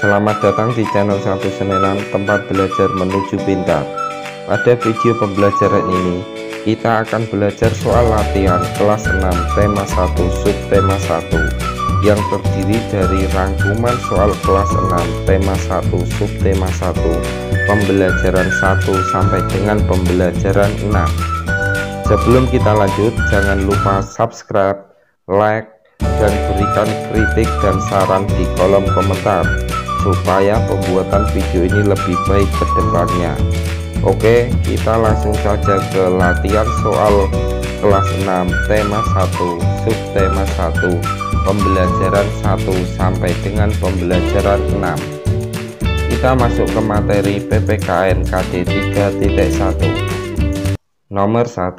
Selamat datang di channel Satu Senenan, tempat belajar menuju pintar. Pada video pembelajaran ini, kita akan belajar soal latihan kelas 6 tema 1 subtema 1 yang terdiri dari rangkuman soal kelas 6 tema 1 subtema 1 pembelajaran 1 sampai dengan pembelajaran 6. Sebelum kita lanjut, jangan lupa subscribe, like, dan berikan kritik dan saran di kolom komentar supaya pembuatan video ini lebih baik ke depannya. Oke, kita langsung saja ke latihan soal kelas 6 tema 1 subtema 1 pembelajaran 1 sampai dengan pembelajaran 6. Kita masuk ke materi PPKN KD 3.1. Nomor 1.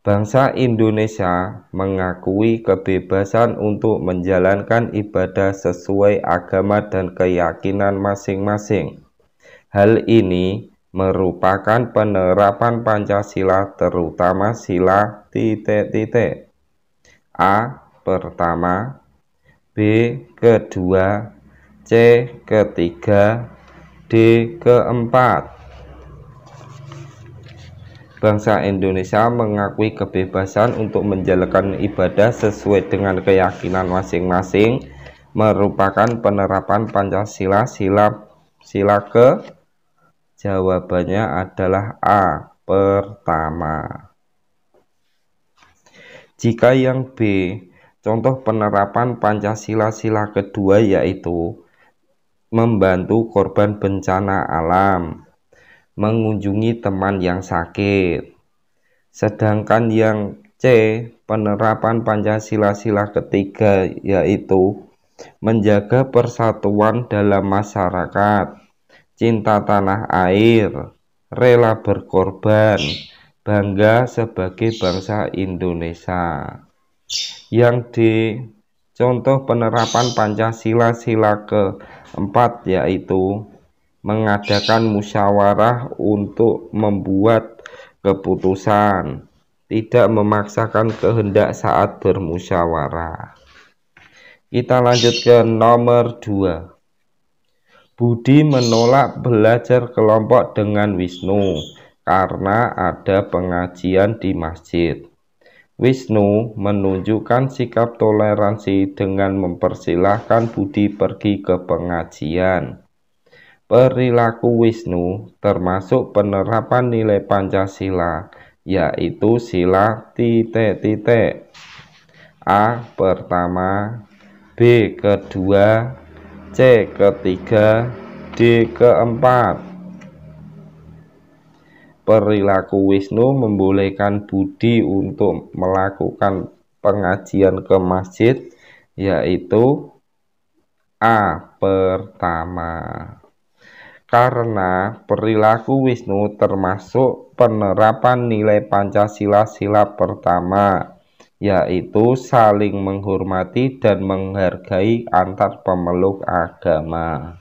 Bangsa Indonesia mengakui kebebasan untuk menjalankan ibadah sesuai agama dan keyakinan masing-masing. Hal ini merupakan penerapan Pancasila, terutama sila ... A. Pertama, B. Kedua, C. Ketiga, D. Keempat. Bangsa Indonesia mengakui kebebasan untuk menjalankan ibadah sesuai dengan keyakinan masing-masing merupakan penerapan Pancasila sila ke. Jawabannya adalah A. Pertama. Jika yang B, contoh penerapan Pancasila sila kedua yaitu membantu korban bencana alam, mengunjungi teman yang sakit. Sedangkan yang C, penerapan Pancasila sila ketiga yaitu menjaga persatuan dalam masyarakat, cinta tanah air, rela berkorban, bangga sebagai bangsa Indonesia. Yang D, contoh penerapan Pancasila sila keempat yaitu mengadakan musyawarah untuk membuat keputusan, tidak memaksakan kehendak saat bermusyawarah. Kita lanjut ke nomor 2. Budi menolak belajar kelompok dengan Wisnu karena ada pengajian di masjid. Wisnu menunjukkan sikap toleransi dengan mempersilahkan Budi pergi ke pengajian. Perilaku Wisnu termasuk penerapan nilai Pancasila, yaitu sila ... A. Pertama, B. Kedua, C. Ketiga, D. Keempat. Perilaku Wisnu membolehkan Budi untuk melakukan pengajian ke masjid, yaitu A. Pertama. Karena perilaku Wisnu termasuk penerapan nilai Pancasila sila pertama, yaitu saling menghormati dan menghargai antar pemeluk agama.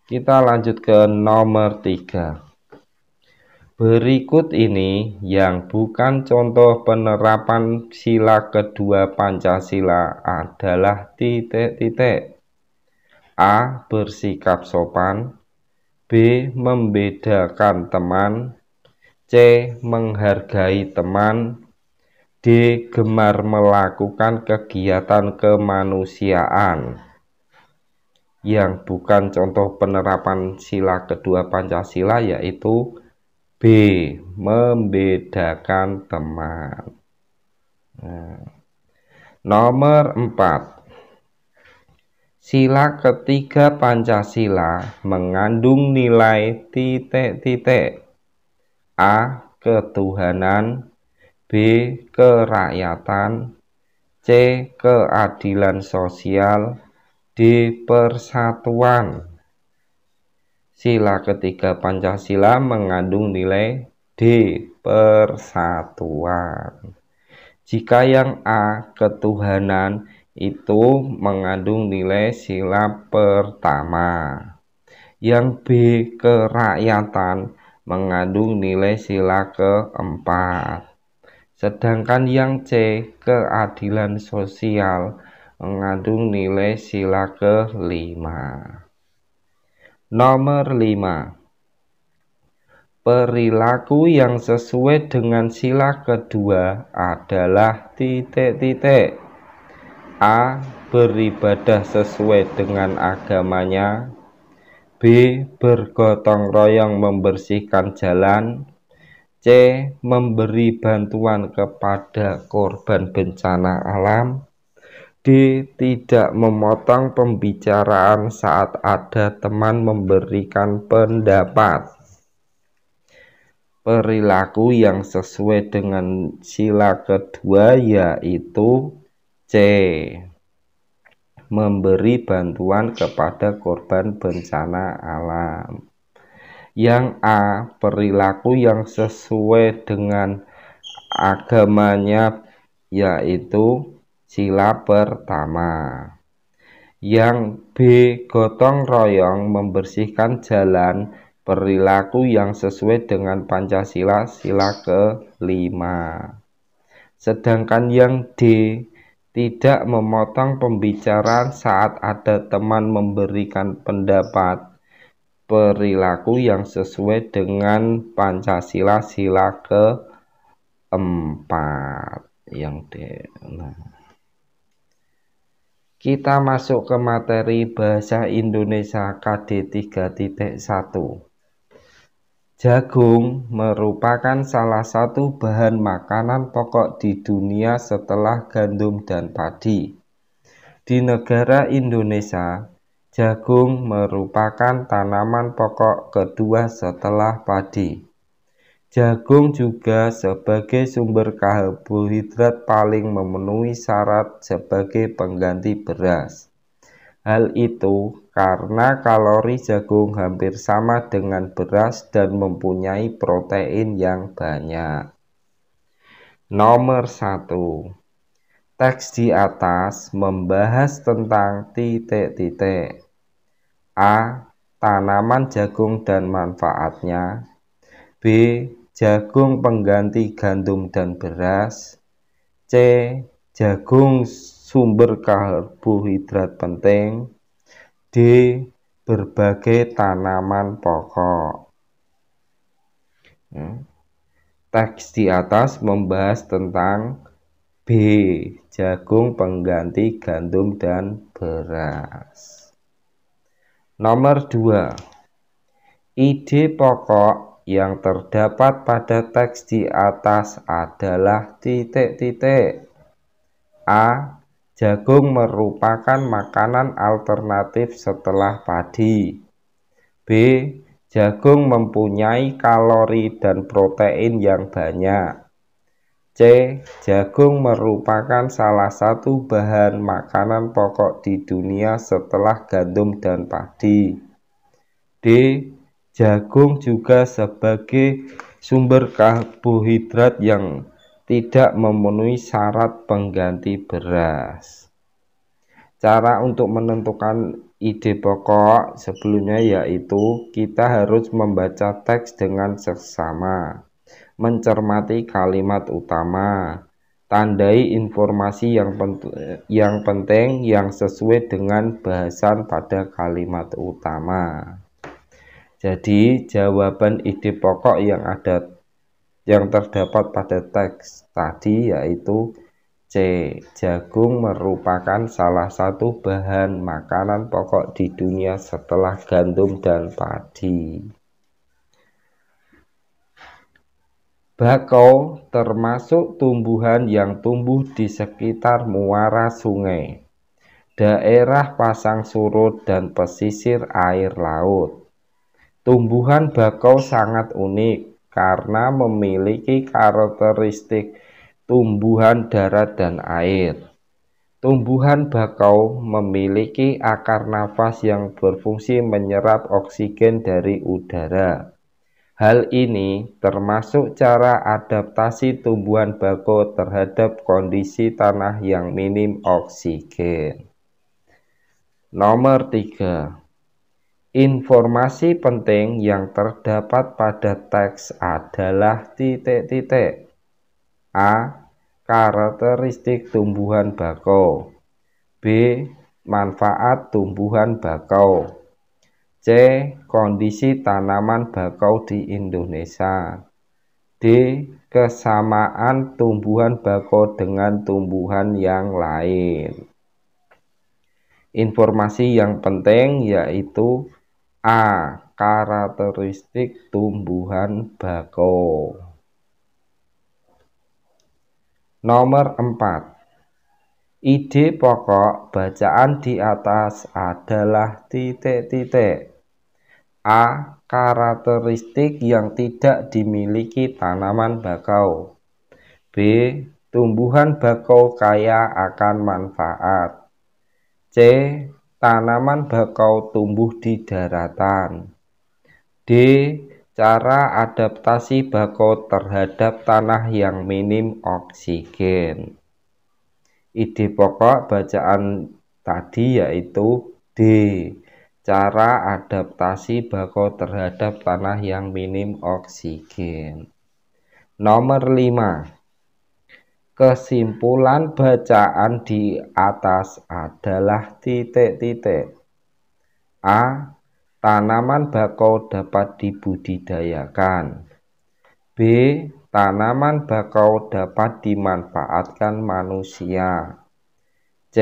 Kita lanjut ke nomor 3. Berikut ini yang bukan contoh penerapan sila kedua Pancasila adalah ... A. Bersikap sopan, B. Membedakan teman, C. Menghargai teman, D. Gemar melakukan kegiatan kemanusiaan. Yang bukan contoh penerapan sila kedua Pancasila yaitu B. Membedakan teman. Nomor 4. Sila ketiga Pancasila mengandung nilai ... A. Ketuhanan, B. Kerakyatan, C. Keadilan sosial, D. Persatuan. Sila ketiga Pancasila mengandung nilai D. Persatuan. Jika yang A. Ketuhanan itu mengandung nilai sila pertama. Yang B. Kerakyatan mengandung nilai sila keempat. Sedangkan yang C. Keadilan sosial mengandung nilai sila kelima. Nomor 5. Perilaku yang sesuai dengan sila kedua adalah titik-titik. A. Beribadah sesuai dengan agamanya. B. Bergotong royong membersihkan jalan. C. Memberi bantuan kepada korban bencana alam. D. Tidak memotong pembicaraan saat ada teman memberikan pendapat. Perilaku yang sesuai dengan sila kedua yaitu C. Memberi bantuan kepada korban bencana alam. Yang A. Perilaku yang sesuai dengan agamanya yaitu sila pertama. Yang B. Gotong royong membersihkan jalan, perilaku yang sesuai dengan Pancasila sila kelima. Sedangkan yang D. Tidak memotong pembicaraan saat ada teman memberikan pendapat, perilaku yang sesuai dengan Pancasila sila keempat. Yang D. Kita masuk ke materi Bahasa Indonesia KD 3.1. Jagung merupakan salah satu bahan makanan pokok di dunia setelah gandum dan padi. Di negara Indonesia, jagung merupakan tanaman pokok kedua setelah padi. Jagung juga sebagai sumber karbohidrat paling memenuhi syarat sebagai pengganti beras. Hal itu karena kalori jagung hampir sama dengan beras dan mempunyai protein yang banyak. Nomor 1. Teks di atas membahas tentang titik-titik. A. Tanaman jagung dan manfaatnya. B. Jagung pengganti gandum dan beras. C. Jagung sumber karbohidrat penting. D. Berbagai tanaman pokok. Teks di atas membahas tentang B. Jagung pengganti gandum dan beras. Nomor 2. Ide pokok yang terdapat pada teks di atas adalah titik-titik. A. Jagung merupakan makanan alternatif setelah padi. B. Jagung mempunyai kalori dan protein yang banyak. C. Jagung merupakan salah satu bahan makanan pokok di dunia setelah gandum dan padi. D. Jagung juga sebagai sumber karbohidrat yang tidak memenuhi syarat pengganti beras. Cara untuk menentukan ide pokok sebelumnya yaitu kita harus membaca teks dengan seksama, mencermati kalimat utama, tandai informasi yang penting yang sesuai dengan bahasan pada kalimat utama. Jadi jawaban ide pokok yang terdapat pada teks tadi yaitu C. Jagung merupakan salah satu bahan makanan pokok di dunia setelah gandum dan padi. Bakau termasuk tumbuhan yang tumbuh di sekitar muara sungai, daerah pasang surut dan pesisir air laut. Tumbuhan bakau sangat unik karena memiliki karakteristik tumbuhan darat dan air. Tumbuhan bakau memiliki akar nafas yang berfungsi menyerap oksigen dari udara. Hal ini termasuk cara adaptasi tumbuhan bakau terhadap kondisi tanah yang minim oksigen. Nomor 3. Informasi penting yang terdapat pada teks adalah titik-titik. A. Karakteristik tumbuhan bakau. B. Manfaat tumbuhan bakau. C. Kondisi tanaman bakau di Indonesia. D. Kesamaan tumbuhan bakau dengan tumbuhan yang lain. Informasi yang penting yaitu A. Karakteristik tumbuhan bakau. Nomor 4. Ide pokok bacaan di atas adalah titik-titik. A. Karakteristik yang tidak dimiliki tanaman bakau. B. Tumbuhan bakau kaya akan manfaat. C. Tanaman bakau tumbuh di daratan. D. Cara adaptasi bakau terhadap tanah yang minim oksigen. Ide pokok bacaan tadi yaitu D. Cara adaptasi bakau terhadap tanah yang minim oksigen. Nomor 5. Kesimpulan bacaan di atas adalah titik-titik. A. Tanaman bakau dapat dibudidayakan. B. Tanaman bakau dapat dimanfaatkan manusia. C.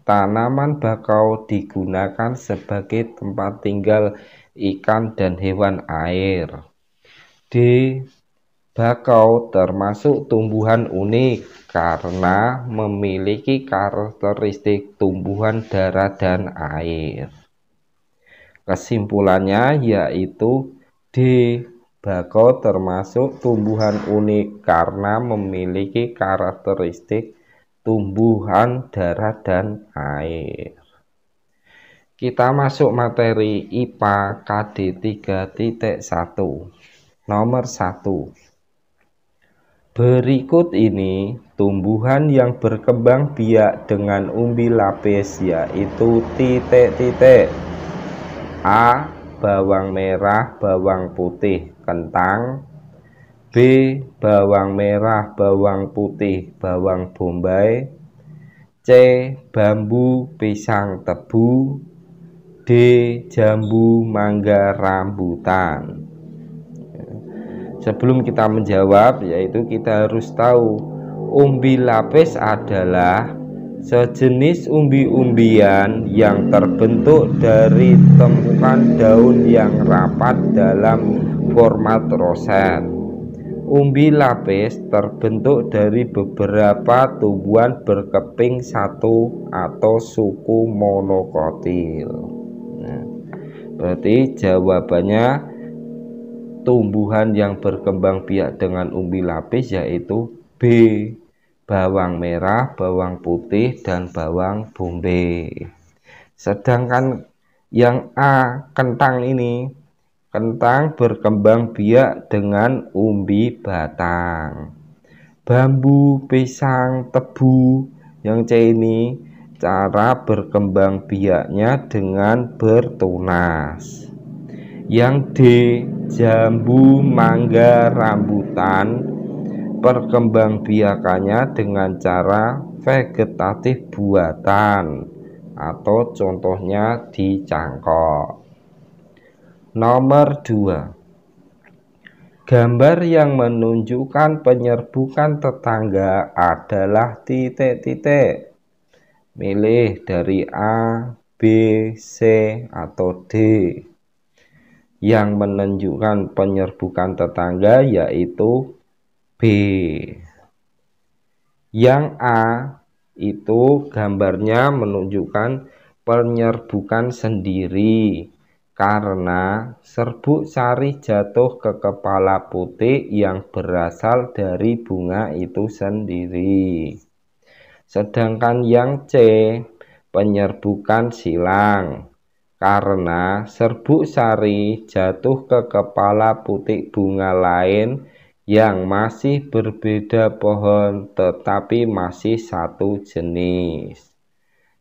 Tanaman bakau digunakan sebagai tempat tinggal ikan dan hewan air. D. Bakau termasuk tumbuhan unik karena memiliki karakteristik tumbuhan darat dan air. Kesimpulannya yaitu D. Bakau termasuk tumbuhan unik karena memiliki karakteristik tumbuhan darat dan air. Kita masuk materi IPA KD 3.1. Nomor 1. Berikut ini tumbuhan yang berkembang biak dengan umbi lapis yaitu titik-titik. A. Bawang merah, bawang putih, kentang. B. Bawang merah, bawang putih, bawang bombay. C. Bambu, pisang, tebu. D. Jambu, mangga, rambutan. Sebelum kita menjawab, yaitu kita harus tahu umbi lapis adalah sejenis umbi-umbian yang terbentuk dari tumpukan daun yang rapat dalam format roset. Umbi lapis terbentuk dari beberapa tumbuhan berkeping satu atau suku monokotil. Berarti jawabannya tumbuhan yang berkembang biak dengan umbi lapis yaitu B. Bawang merah, bawang putih, dan bawang bombay. Sedangkan yang A, kentang ini, kentang berkembang biak dengan umbi batang. Bambu, pisang, tebu, yang C ini cara berkembang biaknya dengan bertunas. Yang D, jambu, mangga, rambutan, perkembangbiakannya dengan cara vegetatif buatan atau contohnya dicangkok. Nomor 2. Gambar yang menunjukkan penyerbukan tetangga adalah titik-titik. Milih dari A, B, C, atau D. Yang menunjukkan penyerbukan tetangga yaitu B. Yang A itu gambarnya menunjukkan penyerbukan sendiri karena serbuk sari jatuh ke kepala putik yang berasal dari bunga itu sendiri. Sedangkan yang C penyerbukan silang karena serbuk sari jatuh ke kepala putik bunga lain yang masih berbeda pohon tetapi masih satu jenis.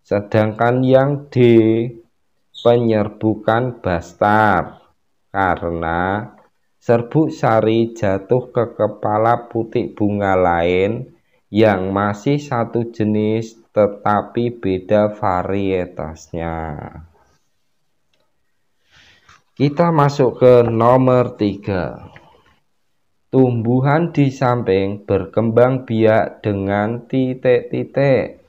Sedangkan yang D penyerbukan bastar karena serbuk sari jatuh ke kepala putik bunga lain yang masih satu jenis tetapi beda varietasnya. Kita masuk ke nomor 3. Tumbuhan di samping berkembang biak dengan titik-titik.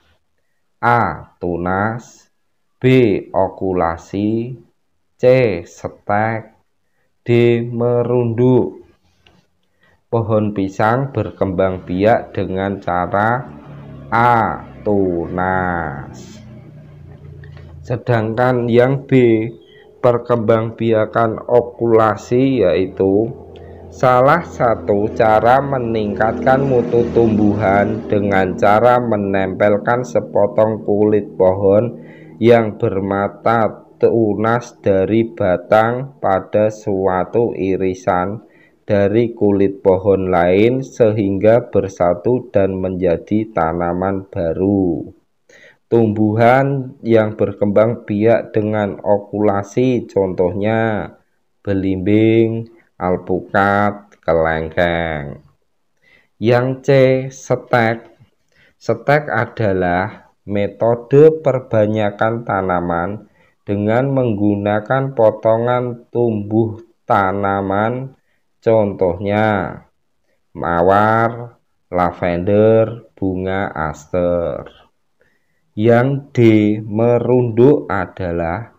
A. Tunas, B. Okulasi, C. Stek, D. Merunduk. Pohon pisang berkembang biak dengan cara A. Tunas. Sedangkan yang B. Perkembangbiakan okulasi, yaitu salah satu cara meningkatkan mutu tumbuhan dengan cara menempelkan sepotong kulit pohon yang bermata tunas dari batang pada suatu irisan dari kulit pohon lain sehingga bersatu dan menjadi tanaman baru. Tumbuhan yang berkembang biak dengan okulasi contohnya belimbing, alpukat, kelengkeng. Yang C. Stek. Stek adalah metode perbanyakan tanaman dengan menggunakan potongan tumbuh tanaman contohnya mawar, lavender, bunga aster. Yang D. Merunduk adalah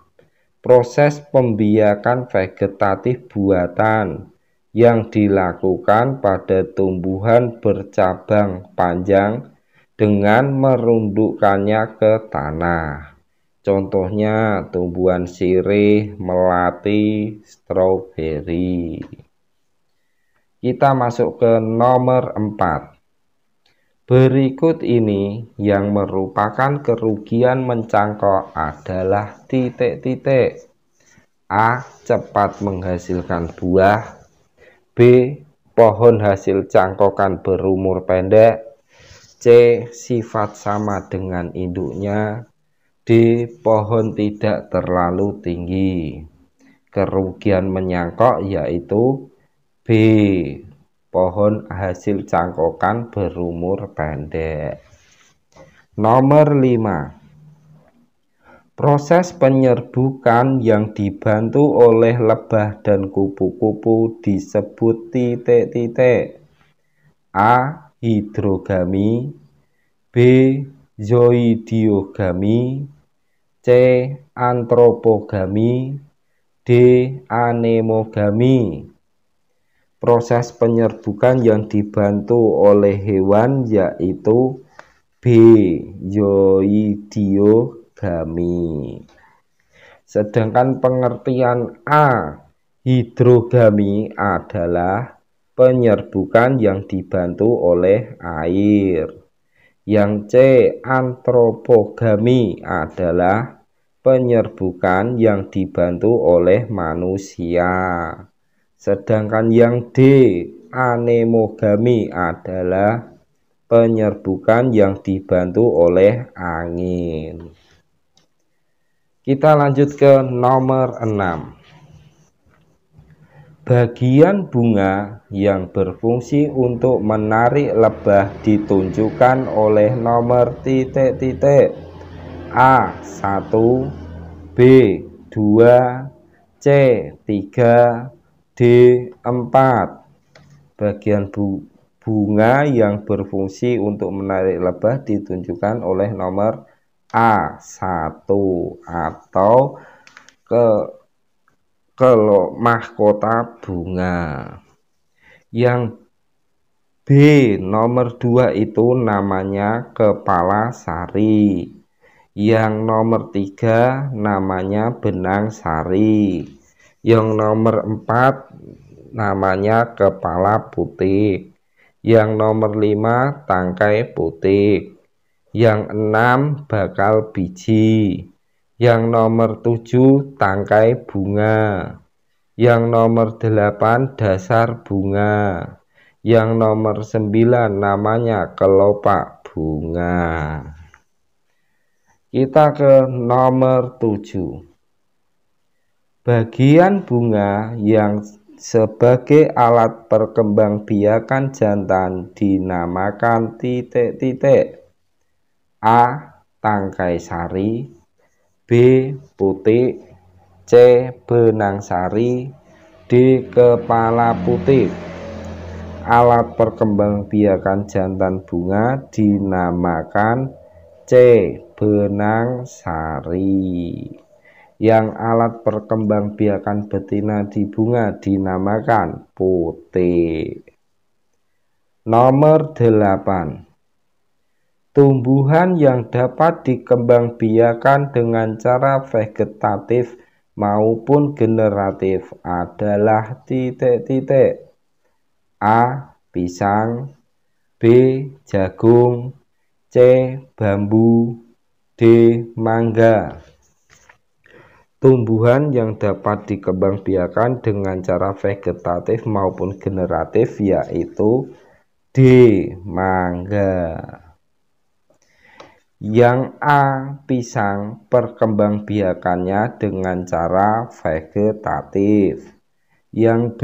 proses pembiakan vegetatif buatan yang dilakukan pada tumbuhan bercabang panjang dengan merundukkannya ke tanah. Contohnya tumbuhan sirih, melati, stroberi. Kita masuk ke nomor 4. Berikut ini yang merupakan kerugian mencangkok adalah titik-titik. A. Cepat menghasilkan buah, B. Pohon hasil cangkokan berumur pendek, C. Sifat sama dengan induknya, D. Pohon tidak terlalu tinggi. Kerugian menyangkok yaitu B. Pohon hasil cangkokan berumur pendek. Nomor 5. Proses penyerbukan yang dibantu oleh lebah dan kupu-kupu disebut titik-titik. A. Hidrogami, B. Zoidiogami, C. Antropogami, D. Anemogami. Proses penyerbukan yang dibantu oleh hewan yaitu B. Zoidiogami. Sedangkan pengertian A. Hidrogami adalah penyerbukan yang dibantu oleh air. Yang C. Antropogami adalah penyerbukan yang dibantu oleh manusia. Sedangkan yang D. Anemogami adalah penyerbukan yang dibantu oleh angin. Kita lanjut ke nomor 6. Bagian bunga yang berfungsi untuk menarik lebah ditunjukkan oleh nomor titik-titik. A. 1, B. 2, C. 3, D. 4. Bagian bunga yang berfungsi untuk menarik lebah ditunjukkan oleh nomor A. 1 atau mahkota bunga. Yang B. Nomor 2 itu namanya kepala sari. Yang nomor 3 namanya benang sari. Yang nomor 4 namanya kepala putik. Yang nomor 5 tangkai putik. Yang 6 bakal biji. Yang nomor 7 tangkai bunga. Yang nomor 8 dasar bunga. Yang nomor 9 namanya kelopak bunga. Kita ke nomor 7. Bagian bunga yang sebagai alat perkembangbiakan jantan dinamakan titik-titik. A. tangkai sari, B. putik, C. benang sari, D. kepala putik. Alat perkembangbiakan jantan bunga dinamakan C. benang sari. Yang alat perkembangbiakan betina di bunga dinamakan putik. Nomor 8. Tumbuhan yang dapat dikembangbiakan dengan cara vegetatif maupun generatif adalah titik-titik. A. pisang, B. jagung, C. bambu, D. mangga. Tumbuhan yang dapat dikembangbiakan dengan cara vegetatif maupun generatif yaitu D. mangga. Yang A. pisang, perkembangbiakannya dengan cara vegetatif. Yang B.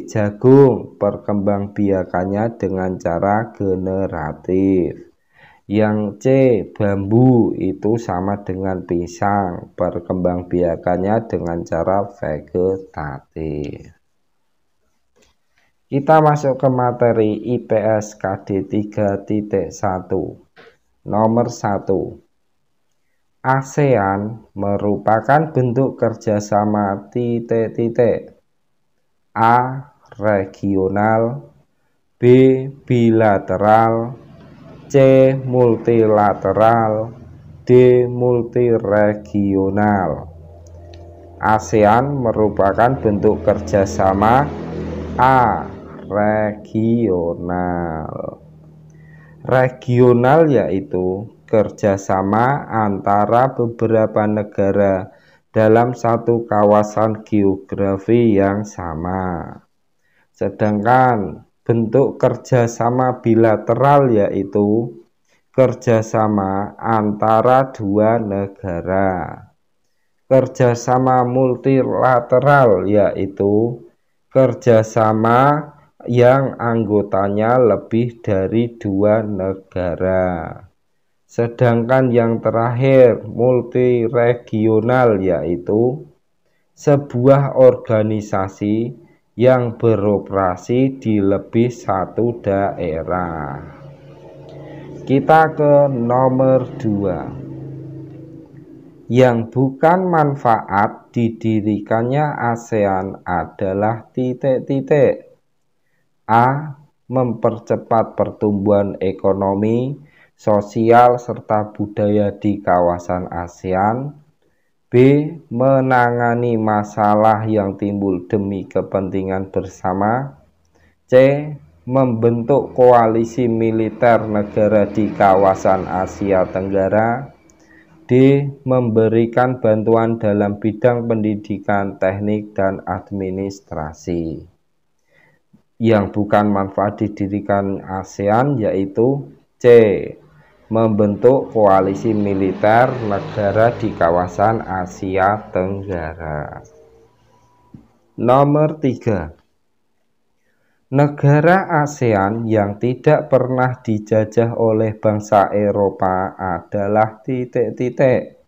jagung, perkembangbiakannya dengan cara generatif. Yang C. bambu, itu sama dengan pisang, perkembangbiakannya dengan cara vegetatif. Kita masuk ke materi IPS KD 3.1. Nomor 1. ASEAN merupakan bentuk kerjasama titik-titik. A. regional, B. bilateral, C. multilateral, D. multiregional. ASEAN merupakan bentuk kerjasama A. regional. Regional yaitu kerjasama antara beberapa negara dalam satu kawasan geografi yang sama. Sedangkan bentuk kerjasama bilateral yaitu kerjasama antara dua negara. Kerjasama multilateral yaitu kerjasama yang anggotanya lebih dari dua negara. Sedangkan yang terakhir multiregional yaitu sebuah organisasi yang beroperasi di lebih satu daerah. Kita ke nomor 2. Yang bukan manfaat didirikannya ASEAN adalah titik-titik. A. mempercepat pertumbuhan ekonomi, sosial, serta budaya di kawasan ASEAN. B. menangani masalah yang timbul demi kepentingan bersama. C. membentuk koalisi militer negara di kawasan Asia Tenggara. D. memberikan bantuan dalam bidang pendidikan, teknik, dan administrasi. Yang bukan manfaat didirikan ASEAN yaitu C. membentuk koalisi militer negara di kawasan Asia Tenggara. Nomor 3. Negara ASEAN yang tidak pernah dijajah oleh bangsa Eropa adalah titik-titik.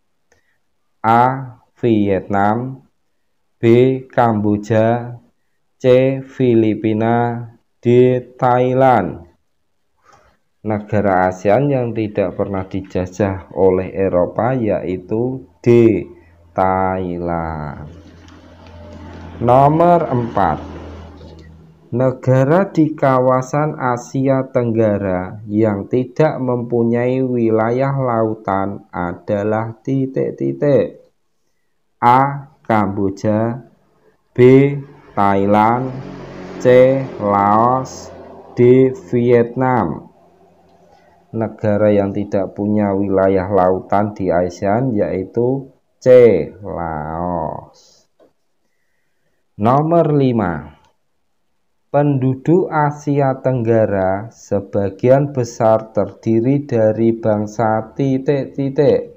A. Vietnam, B. Kamboja, C. Filipina, D. Thailand. Negara ASEAN yang tidak pernah dijajah oleh Eropa yaitu D. Thailand. Nomor 4. Negara di kawasan Asia Tenggara yang tidak mempunyai wilayah lautan adalah titik-titik. A. Kamboja, B. Thailand, C. Laos, D. Vietnam. Negara yang tidak punya wilayah lautan di ASEAN yaitu C. Laos. Nomor 5. Penduduk Asia Tenggara sebagian besar terdiri dari bangsa titik-titik.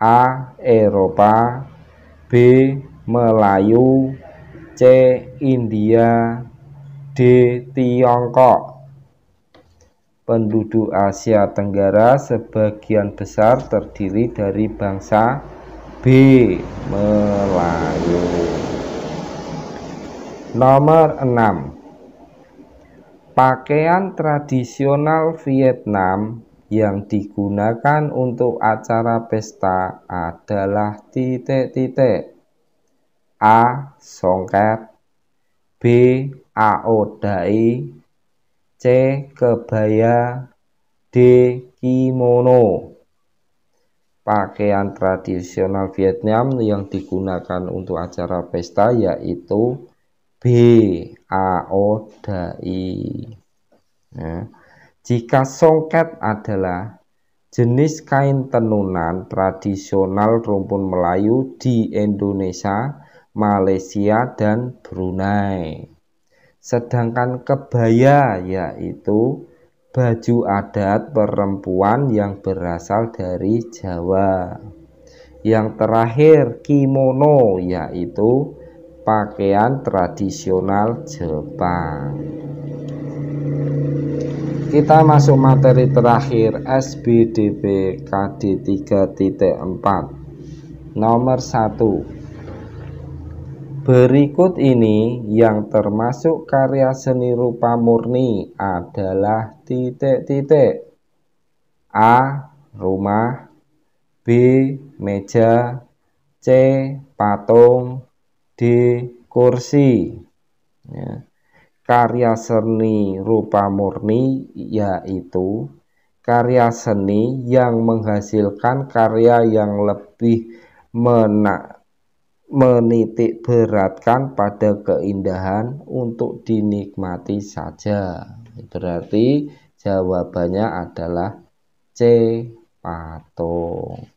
A. Eropa, B. Melayu, C. India, D. Tiongkok. Penduduk Asia Tenggara sebagian besar terdiri dari bangsa B. Melayu. Nomor 6. Pakaian tradisional Vietnam yang digunakan untuk acara pesta adalah titik-titik. A. Songket, B. Ao Dai, C. Kebaya, D. Kimono. Pakaian tradisional Vietnam yang digunakan untuk acara pesta yaitu B. Ao Dai. Nah, jika songket adalah jenis kain tenunan tradisional rumpun Melayu di Indonesia, Malaysia, dan Brunei. Sedangkan kebaya yaitu baju adat perempuan yang berasal dari Jawa. Yang terakhir kimono yaitu pakaian tradisional Jepang. Kita masuk materi terakhir SBDP KD 3.4. Nomor 1. Berikut ini yang termasuk karya seni rupa murni adalah titik-titik. A. Rumah, B. Meja, C. Patung, D. Kursi. Ya. Karya seni rupa murni yaitu karya seni yang menghasilkan karya yang lebih menitik beratkan pada keindahan untuk dinikmati saja. Berarti jawabannya adalah C. Patung.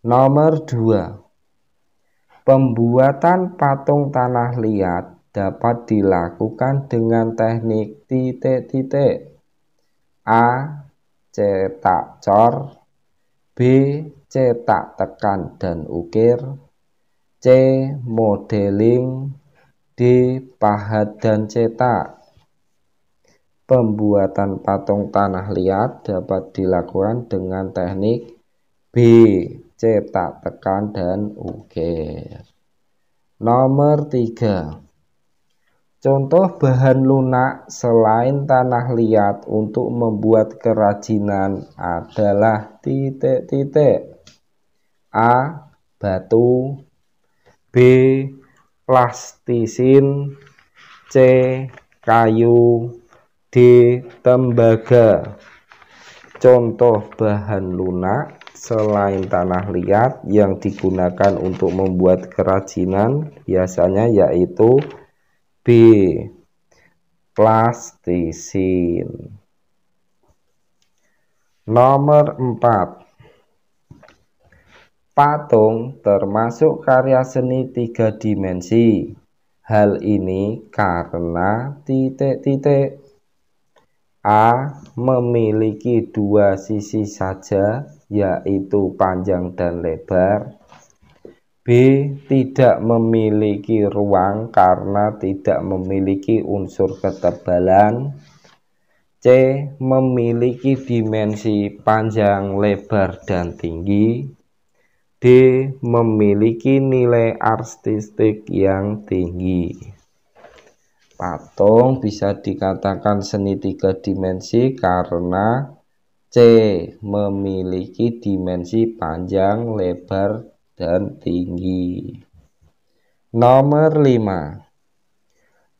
Nomor 2. Pembuatan patung tanah liat dapat dilakukan dengan teknik titik-titik. A. Cetak cor, B. Cetak tekan dan ukir, C. Modeling, D. Pahat dan cetak. Pembuatan patung tanah liat dapat dilakukan dengan teknik B. Cetak tekan dan ukir. Nomor 3. Contoh bahan lunak selain tanah liat untuk membuat kerajinan adalah titik-titik. A. Batu, B. Plastisin, C. Kayu, D. Tembaga. Contoh bahan lunak selain tanah liat yang digunakan untuk membuat kerajinan biasanya yaitu B. Plastisin. Nomor 4. Patung termasuk karya seni 3 dimensi. Hal ini karena titik-titik. A. Memiliki 2 sisi saja, yaitu panjang dan lebar. B. Tidak memiliki ruang karena tidak memiliki unsur ketebalan. C. Memiliki dimensi panjang, lebar, dan tinggi. D. Memiliki nilai artistik yang tinggi. Patung bisa dikatakan seni 3 dimensi karena C. Memiliki dimensi panjang, lebar, dan tinggi. Nomor 5.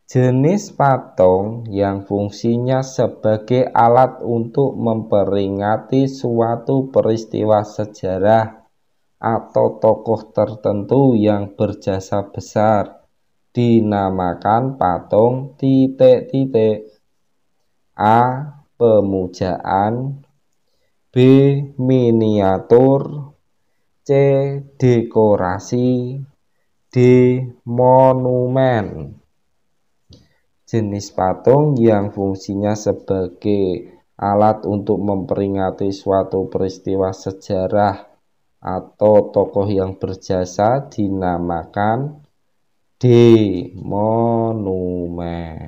Jenis patung yang fungsinya sebagai alat untuk memperingati suatu peristiwa sejarah atau tokoh tertentu yang berjasa besar dinamakan patung titik-titik. A. Pemujaan, B. Miniatur, C. Dekorasi, D. Monumen. Jenis patung yang fungsinya sebagai alat untuk memperingati suatu peristiwa sejarah atau tokoh yang berjasa dinamakan D. Monumen.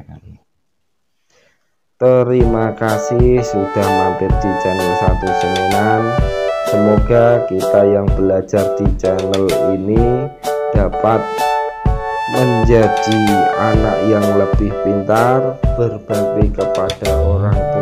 Terima kasih sudah mampir di channel Satu Seninan. Semoga kita yang belajar di channel ini dapat menjadi anak yang lebih pintar, berbakti kepada orang tua